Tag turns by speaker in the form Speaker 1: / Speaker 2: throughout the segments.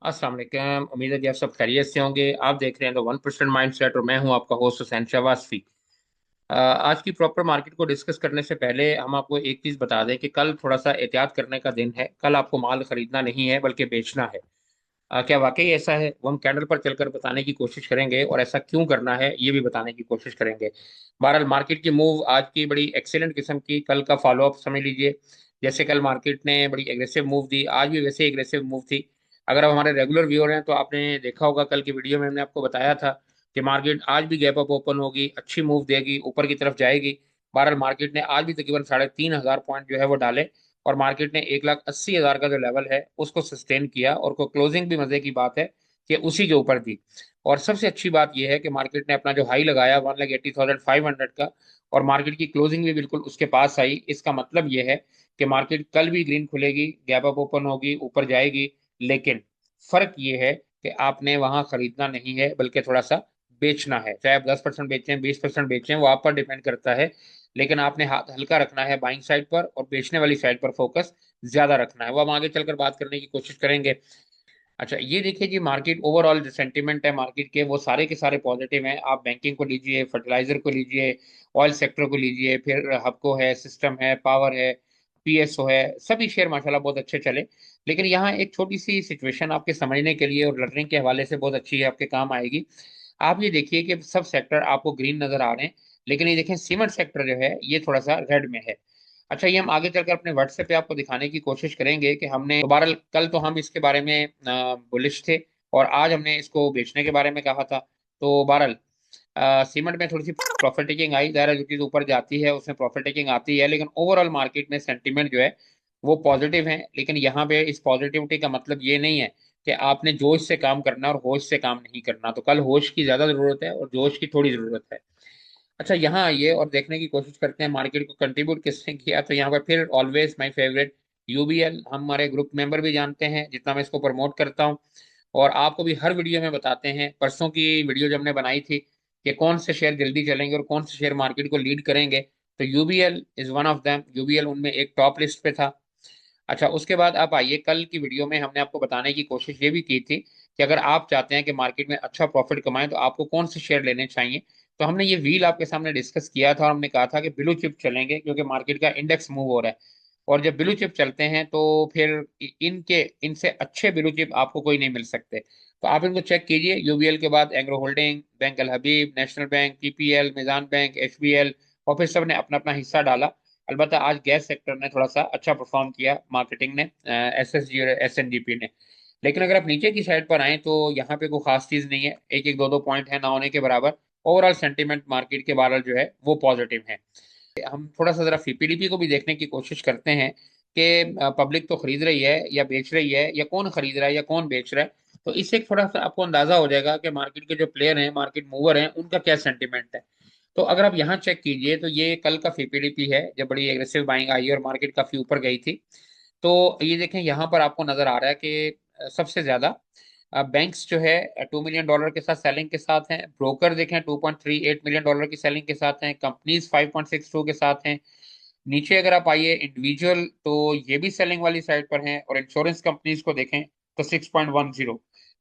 Speaker 1: अस्सलाम वालेकुम। उम्मीद है कि आप सब खैरियत से होंगे। आप देख रहे हैं द 1% माइंडसेट और मैं हूं आपका होस्ट हुसैन शहबाज़। आज की प्रॉपर मार्केट को डिस्कस करने से पहले हम आपको एक चीज़ बता दें कि कल थोड़ा सा एहतियात करने का दिन है। कल आपको माल खरीदना नहीं है बल्कि बेचना है। क्या वाकई ऐसा है? वो हम कैंडल पर चलकर बताने की कोशिश करेंगे और ऐसा क्यों करना है ये भी बताने की कोशिश करेंगे। बहरहाल मार्केट की मूव आज की बड़ी एक्सीलेंट किस्म की, कल का फॉलो अप समझ लीजिए। जैसे कल मार्केट ने बड़ी एग्रेसिव मूव दी, आज भी वैसे एग्रेसिव मूव थी। अगर आप हमारे रेगुलर व्यूअर हैं तो आपने देखा होगा कल की वीडियो में हमने आपको बताया था कि मार्केट आज भी गैप अप ओपन होगी, अच्छी मूव देगी, ऊपर की तरफ जाएगी। बहरहाल मार्केट ने आज भी तकरीबन 3,500 पॉइंट जो है वो डाले और मार्केट ने 1,80,000 का जो लेवल है उसको सस्टेन किया और को क्लोजिंग भी मजे की बात है कि उसी के ऊपर दी। और सबसे अच्छी बात यह है कि मार्केट ने अपना जो हाई लगाया 1,80,500 का, और मार्केट की क्लोजिंग भी बिल्कुल उसके पास आई। इसका मतलब यह है कि मार्केट कल भी ग्रीन खुलेगी, गैप अप ओपन होगी, ऊपर जाएगी। लेकिन फर्क यह है कि आपने वहां खरीदना नहीं है बल्कि थोड़ा सा बेचना है। चाहे आप 10% बेचें, 20% बेचें, वो आप पर डिपेंड करता है। लेकिन आपने हाथ हल्का रखना है बाइंग साइड पर और बेचने वाली साइड पर फोकस ज्यादा रखना है। वो हम आगे चलकर बात करने की कोशिश करेंगे। अच्छा, ये देखिए जी, मार्केट ओवरऑल जो सेंटीमेंट है मार्केट के वो सारे के सारे पॉजिटिव हैं। आप बैंकिंग को लीजिए, फर्टिलाइजर को लीजिए, ऑयल सेक्टर को लीजिए, फिर हबको है, सिस्टम है, पावर है, पीएसओ है, सभी शेयर माशाल्लाह बहुत अच्छे चले। लेकिन यहाँ एक छोटी सी सिचुएशन आपके समझने के लिए और लर्निंग के हवाले से बहुत अच्छी है, आपके काम आएगी। आप ये देखिए कि सब सेक्टर आपको ग्रीन नजर आ रहे हैं, लेकिन ये देखें सीमेंट सेक्टर जो है ये थोड़ा सा रेड में है। अच्छा, ये हम आगे चलकर अपने व्हाट्सएप पे आपको दिखाने की कोशिश करेंगे कि हमने दोबारा, कल तो हम इसके बारे में बुलिश थे और आज हमने इसको बेचने के बारे में कहा था। तो बहरहाल सीमेंट में थोड़ी सी प्रॉफिट टेकिंग आई। ज़ाहिर है जो चीज़ ऊपर जाती है उसमें प्रॉफिट टेकिंग आती है, लेकिन ओवरऑल मार्केट में सेंटीमेंट जो है वो पॉजिटिव है। लेकिन यहाँ पे इस पॉजिटिविटी का मतलब ये नहीं है कि आपने जोश से काम करना और होश से काम नहीं करना। तो कल होश की ज्यादा जरूरत है और जोश की थोड़ी जरूरत है। अच्छा, यहाँ आइए और देखने की कोशिश करते हैं मार्केट को कंट्रीब्यूट किसने किया। तो यहाँ पर फिर ऑलवेज माय फेवरेट यूबीएल, हम हमारे ग्रुप मेंबर भी जानते हैं जितना मैं इसको प्रमोट करता हूँ और आपको भी हर वीडियो में बताते हैं। परसों की वीडियो जब हमने बनाई थी कि कौन से शेयर जल्दी चलेंगे और कौन से शेयर मार्केट को लीड करेंगे, तो UBL is one of them. UBL उनमें एक टॉप लिस्ट पे था। अच्छा, उसके बाद आप आइए, कल की वीडियो में हमने आपको बताने की कोशिश ये भी की थी कि अगर आप चाहते हैं कि मार्केट में अच्छा प्रॉफिट कमाएं तो आपको कौन से शेयर लेने चाहिए। तो हमने ये व्हील आपके सामने डिस्कस किया था और हमने कहा था कि ब्लू चिप चलेंगे क्योंकि मार्केट का इंडेक्स मूव हो रहा है। और जब ब्लू चिप चलते हैं तो फिर इनके इनसे अच्छे ब्लू चिप आपको कोई नहीं मिल सकते। तो आप इनको चेक कीजिए। यूबीएल के बाद Engro holding, bank Al Habib, national bank, PPL, Meezan bank, HBL, और फिर सब ने अपना अपना हिस्सा डाला। अलबत्ता आज गैस सेक्टर ने थोड़ा सा अच्छा परफॉर्म किया, मार्केटिंग ने, एसएसजी और एसएनजीपी ने। लेकिन अगर आप नीचे की साइड पर आए तो यहाँ पे कोई खास चीज नहीं है, एक एक दो दो पॉइंट है ना होने के बराबर। ओवरऑल सेंटीमेंट मार्केट के बारे जो है वो पॉजिटिव है। हम थोड़ा सा जरा पीपीडीपी को भी देखने की कोशिश करते हैं कि पब्लिक तो खरीद रही है या बेच रही है, या कौन खरीद रहा है या कौन बेच रहा है। तो इससे एक थोड़ा सा आपको अंदाजा हो जाएगा कि मार्केट के जो प्लेयर हैं, मार्केट मूवर हैं, उनका क्या सेंटीमेंट है। तो अगर आप यहाँ चेक कीजिए तो ये कल का पीपीडीपी है जब बड़ी एग्रेसिव बाइंग आई और मार्केट काफी ऊपर गई थी। तो ये देखें यहाँ पर आपको नजर आ रहा है कि सबसे ज्यादा बैंक्स जो है $2 मिलियन के साथ सेलिंग के साथ हैं। ब्रोकर देखें $2.38 मिलियन की सेलिंग के साथ हैं। कंपनीज 5.62 के साथ हैं। नीचे अगर आप आइए इंडिविजुअल तो ये भी सेलिंग वाली साइड पर हैं, और इंश्योरेंस कंपनीज को देखें तो 6.10।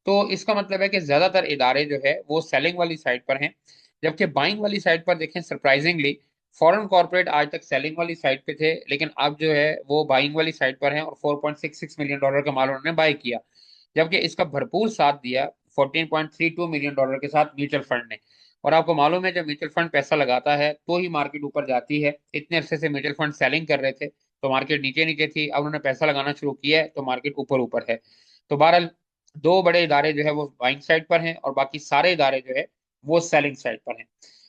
Speaker 1: तो इसका मतलब है कि ज्यादातर इदारे जो है वो सेलिंग वाली साइड पर हैं। जबकि बाइंग वाली साइड पर देखें, सरप्राइजिंगली फॉरेन कॉर्पोरेट आज तक सेलिंग वाली साइड पे थे, लेकिन अब जो है वो बाइंग वाली साइड पर हैं और $4.66 मिलियन का माल उन्होंने बाय किया। जबकि इसका भरपूर साथ दिया $14.32 मिलियन के साथ म्यूचुअल फंड ने। और आपको मालूम है जब म्यूचुअल फंड पैसा लगाता है तो ही मार्केट ऊपर जाती है। इतने अरसे से म्यूचुअल फंड सेलिंग कर रहे थे तो मार्केट नीचे नीचे थी, अब उन्होंने पैसा लगाना शुरू किया है तो मार्केट ऊपर ऊपर है। तो बहरहाल दो बड़े इदारे जो है वो बाइंग साइड पर हैं और बाकी सारे इदारे जो है वो सेलिंग साइड पर हैं।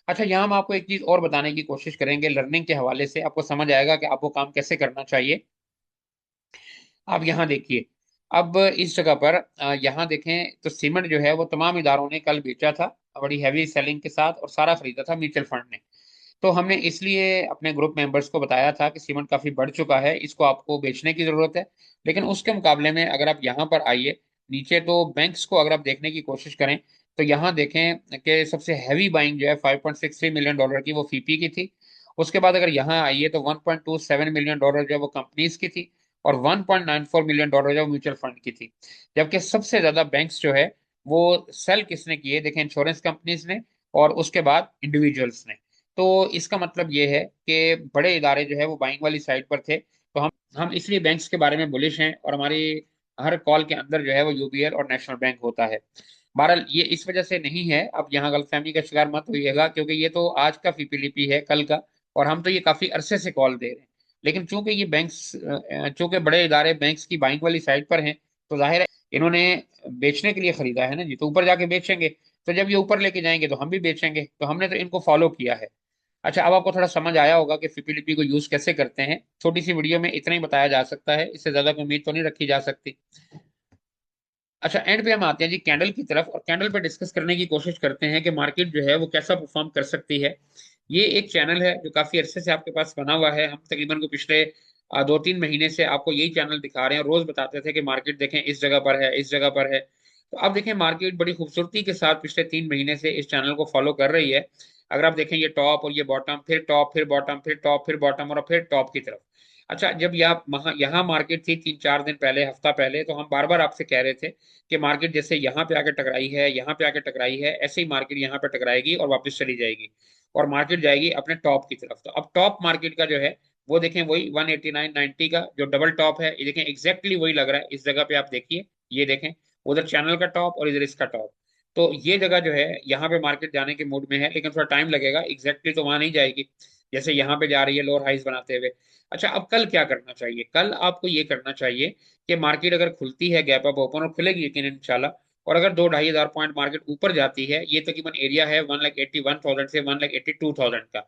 Speaker 1: अच्छा, यहाँ हम आपको एक चीज और बताने की कोशिश करेंगे लर्निंग के हवाले से, आपको समझ आएगा कि आपको काम कैसे करना चाहिए। आप यहाँ देखिए, अब इस जगह पर यहाँ देखें तो सीमेंट जो है वो तमाम इदारों ने कल बेचा था बड़ी हैवी सेलिंग के साथ, और सारा खरीदा था म्यूचुअल फंड ने। तो हमने इसलिए अपने ग्रुप मेंबर्स को बताया था कि सीमेंट काफी बढ़ चुका है, इसको आपको बेचने की जरूरत है। लेकिन उसके मुकाबले में अगर आप यहाँ पर आइए नीचे तो बैंक्स को अगर आप देखने की कोशिश करें तो यहाँ देखें कि सबसे हैवी बाइंग जो है $5.63 मिलियन की वो फीपी की थी। उसके बाद अगर यहाँ आइए तो $1.27 मिलियन जो है वो कंपनीज की थी। और 1.94 मिलियन डॉलर जो म्यूचुअल फंड की थी। जबकि सबसे ज्यादा बैंक्स जो है वो सेल किसने किए, देखें, इंश्योरेंस कंपनीज ने और उसके बाद इंडिविजुअल्स ने। तो इसका मतलब ये है कि बड़े इदारे जो है वो बाइंग वाली साइड पर थे। तो हम इसलिए बैंक्स के बारे में बुलिश हैं, और हमारी हर कॉल के अंदर जो है वो यूबीएल और नेशनल बैंक होता है। बहरहाल ये इस वजह से नहीं है, अब यहाँ गलतफहमी का शिकार मत होइएगा, क्योंकि ये तो आज का फीपीलीपी है, कल का, और हम तो ये काफी अरसे से कॉल दे रहे हैं। लेकिन चूंकि ये बैंक्स, चूंकि बड़े इदारे बैंक्स की बाइंग वाली साइड पर हैं, तो जाहिर है इन्होंने बेचने के लिए खरीदा है ना जी, तो ऊपर जाके बेचेंगे। तो जब ये ऊपर लेके जाएंगे तो हम भी बेचेंगे, तो हमने तो इनको फॉलो किया है। अच्छा, अब आपको थोड़ा समझ आया होगा कि फीपीलीपी को यूज कैसे करते हैं। छोटी सी वीडियो में इतना ही बताया जा सकता है, इससे ज्यादा कोई उम्मीद तो नहीं रखी जा सकती। अच्छा, एंड पे हम आते हैं जी कैंडल की तरफ, और कैंडल पे डिस्कस करने की कोशिश करते हैं कि मार्केट जो है वो कैसा परफॉर्म कर सकती है। ये एक चैनल है जो काफी अरसे से आपके पास बना हुआ है। हम तकरीबन को पिछले 2-3 महीने से आपको यही चैनल दिखा रहे हैं, रोज बताते थे कि मार्केट देखें इस जगह पर है, इस जगह पर है। तो अब देखें मार्केट बड़ी खूबसूरती के साथ पिछले 3 महीने से इस चैनल को फॉलो कर रही है। अगर आप देखें, ये टॉप और ये बॉटम, फिर टॉप, फिर बॉटम, फिर टॉप, फिर बॉटम, और फिर टॉप की तरफ। अच्छा, जब यहाँ मार्केट थी 3-4 दिन पहले, हफ्ता पहले, तो हम बार बार आपसे कह रहे थे कि मार्केट जैसे यहाँ पे आके टकराई है, यहाँ पे आके टकराई है, ऐसे ही मार्केट यहाँ पे टकराएगी और वापस चली जाएगी, और मार्केट जाएगी अपने टॉप की तरफ। तो अब टॉप मार्केट का जो है वो देखें, वही 189.90 का जो डबल टॉप है, ये देखें एग्जैक्टली वही लग रहा है इस जगह पे। आप देखिए, ये देखें, उधर चैनल का टॉप और इधर इसका टॉप। तो ये जगह जो है यहाँ पे मार्केट जाने के मूड में है, लेकिन थोड़ा टाइम लगेगा, एग्जैक्टली तो वहां नहीं जाएगी जैसे यहाँ पे जा रही है लोअर हाइज बनाते हुए। अच्छा, अब कल क्या करना चाहिए? कल आपको ये करना चाहिए कि मार्केट अगर खुलती है गैप अप ओपन, और खुलेगी यकीन इंशाल्लाह, और अगर 2-2.5 हज़ार पॉइंट मार्केट ऊपर जाती है, ये तकरीबन एरिया है 1,81,000 से 1,82,000 का।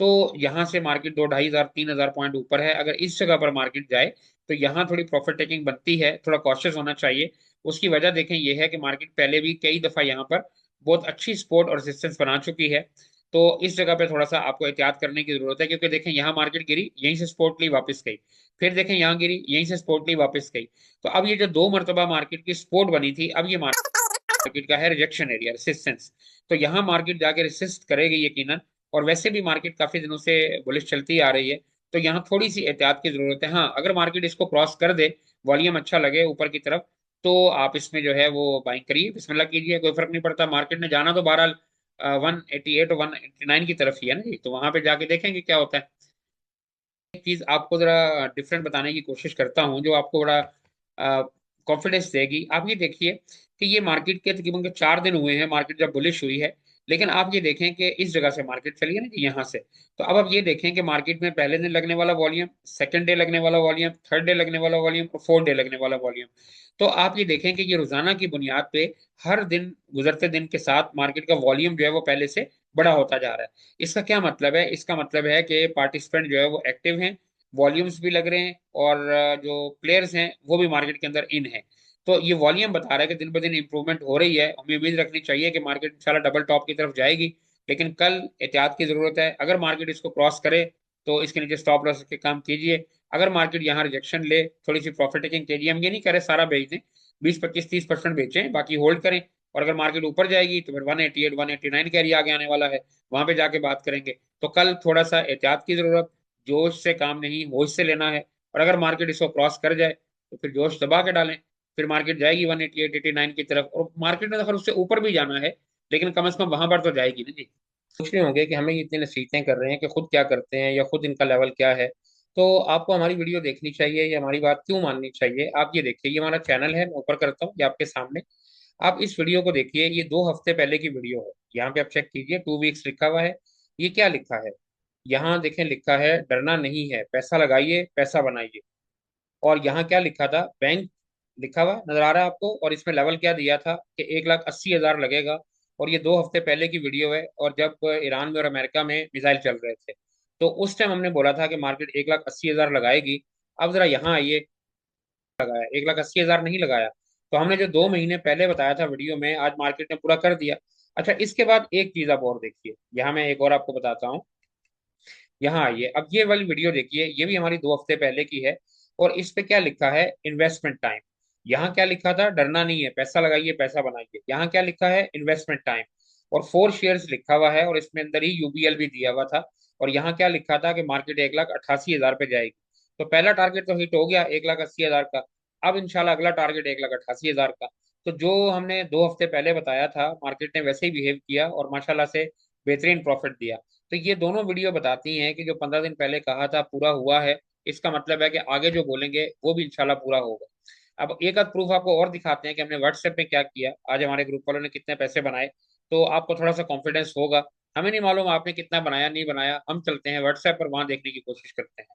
Speaker 1: तो यहाँ से मार्केट 2-2.5 हज़ार 3 हज़ार पॉइंट ऊपर है। अगर इस जगह पर मार्केट जाए तो यहाँ थोड़ी प्रॉफिट टेकिंग बनती है, थोड़ा कॉशियस होना चाहिए। उसकी वजह देखें ये है कि मार्केट पहले भी कई दफा यहाँ पर बहुत अच्छी सपोर्ट और रेजिस्टेंस बना चुकी है। तो इस जगह पे थोड़ा सा आपको एहतियात करने की जरूरत है, क्योंकि देखें यहाँ मार्केट गिरी, यहीं से सपोर्ट ली, वापस गई, फिर देखें यहाँ गिरी, यहीं से सपोर्ट ली, वापस गई। तो अब ये जो 2 मरतबा मार्केट की सपोर्ट बनी थी, अब ये मार्केट का है रिजेक्शन एरिया, रेसिस्टेंस। तो यहाँ मार्केट जाके रेसिस्ट करेगी यकीनन। और वैसे भी मार्केट काफी दिनों से बुलिश चलती आ रही है, तो यहाँ थोड़ी सी एहतियात की जरूरत है। हाँ, अगर मार्केट इसको क्रॉस कर दे, वॉल्यूम अच्छा लगे ऊपर की तरफ, तो आप इसमें जो है वो बाइंग करिए, बिस्मिल्लाह कीजिए, कोई फर्क नहीं पड़ता। मार्केट ने जाना तो बहरहाल 188 और 189 की तरफ ही है ना जी, तो वहां पे जाके देखेंगे क्या होता है। एक चीज आपको जरा डिफरेंट बताने की कोशिश करता हूँ, जो आपको बड़ा कॉन्फिडेंस देगी। आप ये देखिए कि ये मार्केट के तकरीबन के 4 दिन हुए हैं, मार्केट जब बुलिश हुई है। लेकिन आप ये देखें कि इस जगह से मार्केट चली है ना जी, यहाँ से। तो अब आप ये देखें कि मार्केट में पहले दिन लगने वाला वॉल्यूम, सेकंड डे लगने वाला वॉल्यूम, थर्ड डे लगने वाला वॉल्यूम, और फोर्थ डे लगने वाला वॉल्यूम। तो आप ये देखें कि ये रोजाना की बुनियाद पे हर दिन, गुजरते दिन के साथ मार्केट का वॉल्यूम जो है वो पहले से बड़ा होता जा रहा है। इसका क्या मतलब है? इसका मतलब है कि पार्टिसिपेंट जो है वो एक्टिव हैं, वॉल्यूम्स भी लग रहे हैं, और जो प्लेयर्स हैं वो भी मार्केट के अंदर इन है। तो ये वॉल्यूम बता रहा है कि दिन ब दिन इंप्रूवमेंट हो रही है। हमें उम्मीद रखनी चाहिए कि मार्केट इंशाल्लाह डबल टॉप की तरफ जाएगी। लेकिन कल एहतियात की जरूरत है। अगर मार्केट इसको क्रॉस करे तो इसके नीचे स्टॉप लॉस के काम कीजिए। अगर मार्केट यहाँ रिजेक्शन ले, थोड़ी सी प्रॉफिट टेकिंग कीजिए। हम ये नहीं करे सारा बेच दें, 20-25-30% बेचें, बाकी होल्ड करें। और अगर मार्केट ऊपर जाएगी तो फिर 188 189 का एरिया आगे आने वाला है, वहां पे जाके बात करेंगे। तो कल थोड़ा सा एहतियात की जरूरत, जोश से काम नहीं, होश से लेना है। और अगर मार्केट इसको क्रॉस कर जाए तो फिर जोश दबा के डालें, फिर मार्केट जाएगी 188 89 की तरफ, और मार्केट ने तो खैर उससे ऊपर भी जाना है, लेकिन कम से कम वहां पर तो जाएगी ना जी। सोच रहे होंगे कि हमें ये इतनी नसीहतें कर रहे हैं कि खुद क्या करते हैं या खुद इनका लेवल क्या है। तो आपको हमारी वीडियो देखनी चाहिए या हमारी बात क्यों माननी चाहिए? आप ये देखिए, ये हमारा चैनल है, मैं ऊपर करता हूँ ये आपके सामने। आप इस वीडियो को देखिए, ये 2 हफ्ते पहले की वीडियो है। यहाँ पे आप चेक कीजिए, 2 वीक्स लिखा हुआ है। ये क्या लिखा है? यहाँ देखें, लिखा है डरना नहीं है, पैसा लगाइए, पैसा बनाइए। और यहाँ क्या लिखा था? बैंक लिखा हुआ नजर आ रहा है आपको? और इसमें लेवल क्या दिया था कि 1,80,000 लगेगा। और ये 2 हफ्ते पहले की वीडियो है, और जब ईरान में और अमेरिका में मिसाइल चल रहे थे, तो उस टाइम हमने बोला था कि मार्केट 1,80,000 लगाएगी। अब जरा यहाँ आइए, लगाया 1,80,000 नहीं लगाया। तो हमने जो 2 महीने पहले बताया था वीडियो में, आज मार्केट ने पूरा कर दिया। अच्छा, इसके बाद एक चीज आप और देखिए, यहाँ मैं एक और आपको बताता हूँ। यहाँ आइए, अब ये वाली वीडियो देखिए, ये भी हमारी 2 हफ्ते पहले की है। और इस पे क्या लिखा है? Investment time. यहाँ क्या लिखा था? डरना नहीं है, पैसा लगाइए, पैसा बनाइए। यहाँ क्या लिखा है? Investment time. और 4 शेयर्स लिखा हुआ है, और इसमें अंदर ही यूबीएल भी दिया हुआ था। और यहाँ क्या लिखा था कि मार्केट 1,88,000 पे जाएगी। तो पहला टारगेट तो हिट हो गया 1,80,000 का। अब इंशाल्लाह अगला टारगेट 1,88,000 का। तो जो हमने 2 हफ्ते पहले बताया था, मार्केट ने वैसे ही बिहेव किया और माशाल्लाह से बेहतरीन प्रॉफिट दिया। तो ये दोनों वीडियो बताती हैं कि जो 15 दिन पहले कहा था पूरा हुआ है। इसका मतलब है कि आगे जो बोलेंगे वो भी इंशाल्लाह पूरा होगा। अब एक आध प्रूफ आपको और दिखाते हैं कि हमने व्हाट्सएप में क्या किया, आज हमारे ग्रुप वालों ने कितने पैसे बनाए। तो आपको थोड़ा सा कॉन्फिडेंस होगा। हमें नहीं मालूम आपने कितना बनाया नहीं बनाया, हम चलते हैं व्हाट्सएप पर, वहां देखने की कोशिश करते हैं।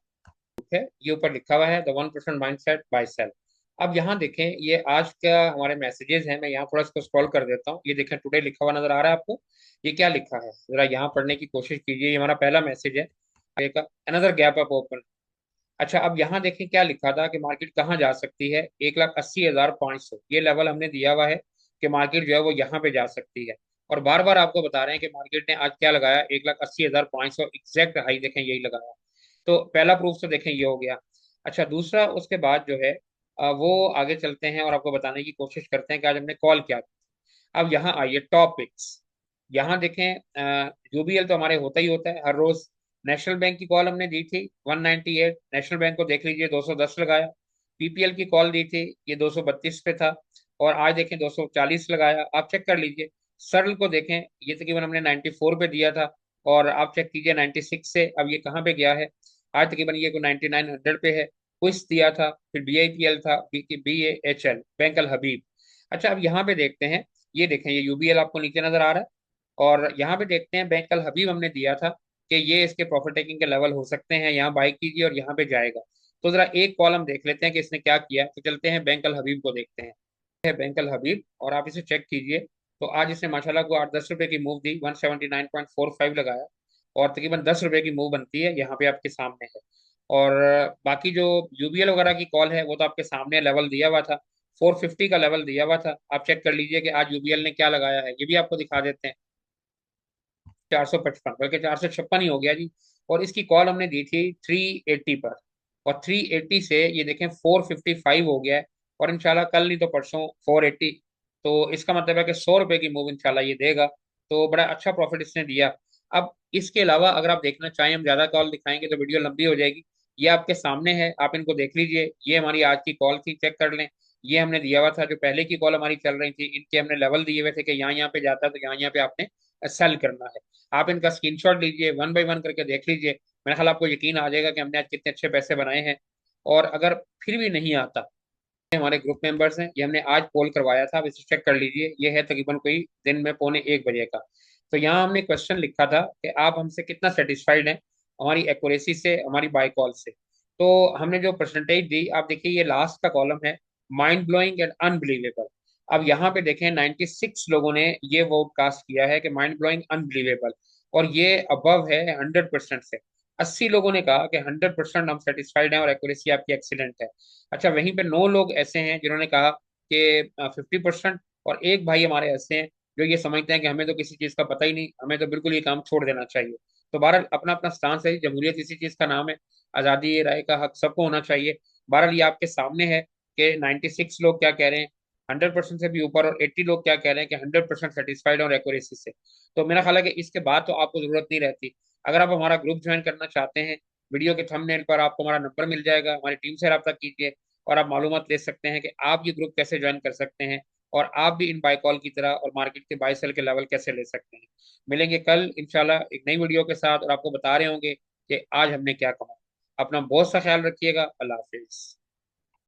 Speaker 1: ठीक है, ये ऊपर लिखा हुआ है द 1% माइंडसेट बाय सेल। अब यहाँ देखें, ये आज का हमारे मैसेजेस हैं। मैं यहाँ थोड़ा इसको स्क्रॉल कर देता हूँ। ये देखें, टुडे लिखा हुआ नजर आ रहा है आपको? ये क्या लिखा है, जरा यहाँ पढ़ने की कोशिश कीजिए। ये हमारा पहला मैसेज है। Another gap up open. अच्छा, अब यहाँ देखें क्या लिखा था कि मार्केट कहाँ जा सकती है। 1,80,500 ये लेवल हमने दिया हुआ है कि मार्केट जो है वो यहाँ पे जा सकती है। और बार बार आपको बता रहे हैं कि मार्केट ने आज क्या लगाया, 1,80,500 एग्जैक्ट हाई देखें यही लगाया। तो पहला प्रूफ तो देखें ये हो गया। अच्छा, दूसरा उसके बाद जो है वो आगे चलते हैं और आपको बताने की कोशिश करते हैं कि आज हमने कॉल क्या। अब यहाँ आइए टॉपिक्स। यहाँ देखें, यूबीएल तो हमारे होता ही होता है हर रोज। नेशनल बैंक की कॉल हमने दी थी 198, नेशनल बैंक को देख लीजिए 210 लगाया। पीपीएल की कॉल दी थी, ये 232 पे था, और आज देखें 240 लगाया। आप चेक कर लीजिए। सरल को देखें, ये तकरीबन हमने 94 पे दिया था, और आप चेक कीजिए 96 से अब ये कहाँ पे गया है। आज तकरीबन ये को 9900 पे है। क्विस दिया था, फिर बीआईपीएल था, BAHL बैंक अल हबीब। अच्छा, अब यहाँ पे देखते हैं। ये देखें, ये यूबीएल आपको नीचे नजर आ रहा है। और यहाँ पे देखते हैं बैंक अल हबीब हमने दिया था कि ये इसके प्रॉफिट टेकिंग के लेवल हो सकते हैं, यहाँ बाई कीजिए और यहाँ पे जाएगा। तो जरा एक कॉलम देख लेते हैं कि इसने क्या किया। तो चलते हैं बैंक अल हबीब को देखते हैं। है बैंक अल हबीब, और आप इसे चेक कीजिए। तो आज इसने माशाल्लाह को 8-10 रुपए की मूव दी, 179.45 लगाया। और तकरीबन 10 रुपए की मूव बनती है, यहाँ पे आपके सामने है। और बाकी जो यूबीएल वगैरह की कॉल है वो तो आपके सामने लेवल दिया हुआ था। 450 का लेवल दिया हुआ था। आप चेक कर लीजिए कि आज यूबीएल ने क्या लगाया है, ये भी आपको दिखा देते हैं। 455, बल्कि 456 ही हो गया जी। और इसकी कॉल हमने दी थी 380 पर, और 380 से ये देखें 455 हो गया है। और इंशाल्लाह कल नहीं तो परसों 480। तो इसका मतलब है कि 100 रुपए की मूव इंशाल्लाह ये देगा। तो बड़ा अच्छा प्रॉफिट इसने दिया। अब इसके अलावा अगर आप देखना चाहें, हम ज्यादा कॉल दिखाएंगे तो वीडियो लंबी हो जाएगी। ये आपके सामने है, आप इनको देख लीजिए। ये हमारी आज की कॉल थी, चेक कर लें। ये हमने दिया हुआ था, जो पहले की कॉल हमारी चल रही थी, इनके हमने लेवल दिए हुए थे कि यहाँ यहाँ पे जाता है तो यहाँ यहाँ पे आपने सेल करना है। आप इनका स्क्रीनशॉट लीजिए, वन बाय वन करके देख लीजिए। मेरा ख्याल आपको यकीन आ जाएगा कि हमने आज कितने अच्छे पैसे बनाए हैं। और अगर फिर भी नहीं आता, हमारे ग्रुप मेंबर्स हैं, ये हमने आज पोल करवाया था, आप इसे चेक कर लीजिए। ये है तकरीबन कोई दिन में 12:45 का। तो यहाँ हमने क्वेश्चन लिखा था कि आप हमसे कितना सेटिस्फाइड हैं हमारी एक्यूरेसी से, हमारी बाय कॉल से। तो हमने जो परसेंटेज दी, आप देखिए ये लास्ट का कॉलम है, माइंड ब्लोइंग एंड अनबिलीवेबल। अब यहाँ पे देखें 96 लोगों ने ये वोट कास्ट किया है कि माइंड ब्लोइंग अनबिलीवेबल, और ये अबव है 100% से। 80 लोगों ने कहा कि 100% हम सेटिस्फाइड हैं और एक्यूरेसी आपकी एक्सीलेंट है। अच्छा, वहीं पे 9 लोग ऐसे हैं जिन्होंने कहा कि 50%। और एक भाई हमारे ऐसे हैं जो ये समझते हैं कि हमें तो किसी चीज का पता ही नहीं, हमें तो बिल्कुल ये काम छोड़ देना चाहिए। तो बहरहाल अपना अपना स्टांस है, जमहूरियत इसी चीज का नाम है। आजादी राय का हक सबको होना चाहिए। बहरहाल ये आपके सामने है कि 96 लोग क्या कह रहे हैं 100% से भी ऊपर, और 80 लोग क्या कह रहे हैं कि 100% सेटिस्फाइड और एक्यूरेसी से। तो मेरा ख्याल है कि इसके बाद तो आपको जरूरत नहीं रहती। अगर आप हमारा ग्रुप ज्वाइन करना चाहते हैं, वीडियो के थंबनेल पर आपको हमारा नंबर मिल जाएगा, हमारी टीम से रब्ता कीजिए और आप मालूमात ले सकते हैं कि आप ये ग्रुप कैसे ज्वाइन कर सकते हैं, और आप भी इन बाय कॉल की तरह और मार्केट के बाय सेल के लेवल कैसे ले सकते हैं। मिलेंगे कल इंशाल्लाह एक नई वीडियो के साथ, और आपको बता रहे होंगे कि आज हमने क्या कहा। अपना बहुत सा ख्याल रखिएगा। अल्लाह हाफिज।